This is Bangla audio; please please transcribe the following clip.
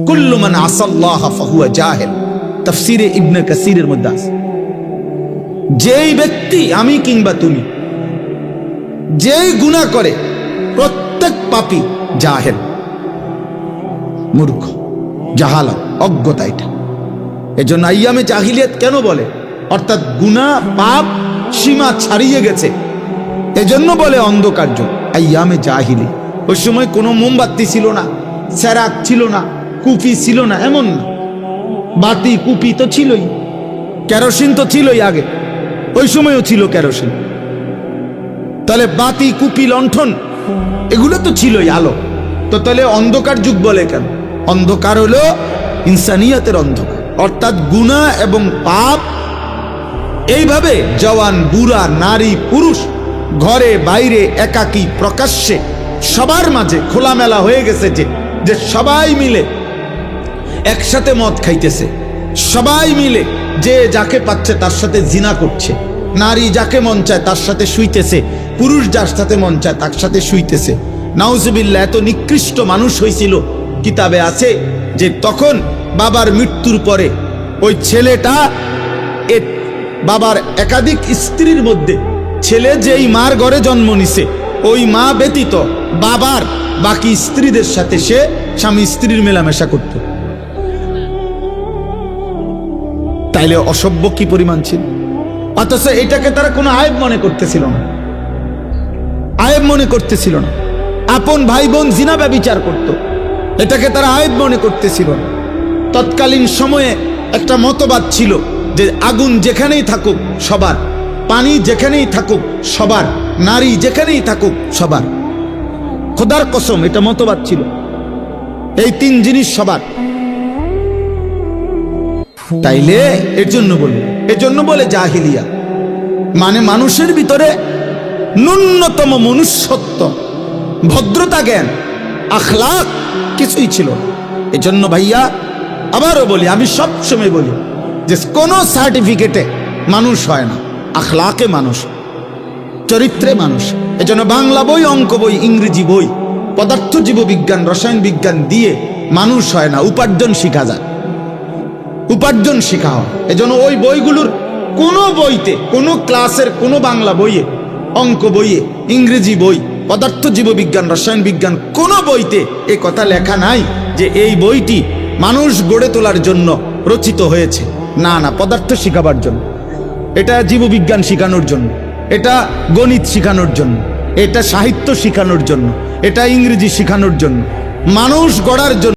কুল্লু মান আসাল্লাহ ফাহুয়া জাহিল, তাফসীরে ইবনে কাসিরের মধ্যে আছে। যেই ব্যক্তি, আমি কিংবা তুমি, যেই গুনাহ করে প্রত্যেক পাপী জাহেল, মূর্খ, জাহালাত, অজ্ঞতা। এটা এজন্য আইয়ামে জাহিলিয়াত কেন বলে? অর্থাৎ গুনাহ পাপ সীমা ছাড়িয়ে গেছে, এজন্য বলে অন্ধকার যুগ, আইয়ামে জাহিলি। ওই সময় কোনো মোমবাতি ছিল না, চেরাগ ছিল না, কুপি ছিল না, এমন না। বাতি কুপি তো ছিলই, কেরোসিন তো ছিলই আগে, ওই সময়ও ছিল কেরোসিন। তাহলে বাতি, কুপি, লণ্ঠন এগুলো তো ছিলই, আলো। তো তাহলে অন্ধকার যুগ বলে কেন? অন্ধকার হলো ইনসানিয়াতের অন্ধকার, অর্থাৎ গুনাহ এবং পাপ এইভাবে জওয়ান, বুড়া, নারী, পুরুষ, ঘরে বাইরে, একাকী, প্রকাশ্যে, সবার মাঝে খোলামেলা হয়ে গেছে যে সবাই মিলে একসাথে মদ খাইতেছে, সবাই মিলে যে যাকে পাচ্ছে তার সাথে জিনা করছে, নারী যাকে মন চায় তার সাথে শুইতেছে, পুরুষ যার সাথে মন চায় তার সাথে শুইতেছে। নাউজুবিল্লাহ। এত নিকৃষ্ট মানুষ হয়েছিল, কিতাবে আছে যে তখন বাবার মৃত্যুর পরে ওই ছেলেটা বাবার একাধিক স্ত্রীর মধ্যে ছেলে যেই মার ঘরে জন্ম নিছে, ওই মা ব্যতীত বাবার বাকি স্ত্রীদের সাথে সে স্বামী স্ত্রীর মেলামেশা করত। তাইলে অসভ্য কি পরিমাণ ছিল! অথচ এটাকে তারা কোনো আয়েব মনে করতেছিল না, আয়েব মনে করতেছিল না। আপন ভাই বোন জিনা ব্যভিচার করত, এটাকে তারা আয়েব মনে করতেছিল না। তৎকালীন সময়ে একটা মতবাদ ছিল যে আগুন যেখানেই থাকুক সবার, পানি যেখানেই থাকুক সবার, নারী যেখানেই থাকুক সবার। খোদার কসম, এটা মতবাদ ছিল, এই তিন জিনিস সবার। তাইলে এর জন্য বলে জাহিলিয়া, মানে মানুষের ভিতরে ন্যূনতম মনুষ্যত্ব, ভদ্রতা, জ্ঞান, আখলাক কিছুই ছিল না। এজন্য ভাইয়া আবারও বলি, আমি সব সময় বলি যে কোনো সার্টিফিকেটে মানুষ হয় না, আখলাকে মানুষ, চরিত্রে মানুষ। এজন্য বাংলা বই, অঙ্ক বই, ইংরেজি বই, পদার্থ জীববিজ্ঞান, রসায়ন বিজ্ঞান দিয়ে মানুষ হয় না, উপার্জন শিখা যায়, উপার্জন শিখা হয়। এজন্য ওই বইগুলোর কোনো বইতে, কোনো ক্লাসের কোনো বাংলা বইয়ে, অঙ্ক বইয়ে, ইংরেজি বই, পদার্থ জীববিজ্ঞান, রসায়ন বিজ্ঞান কোনো বইতে এ কথা লেখা নাই যে এই বইটি মানুষ গড়ে তোলার জন্য রচিত হয়েছে। না না, পদার্থ শিখাবার জন্য, এটা জীববিজ্ঞান শিখানোর জন্য, এটা গণিত শিখানোর জন্য, এটা সাহিত্য শিখানোর জন্য, এটা ইংরেজি শিখানোর জন্য, মানুষ গড়ার জন্য।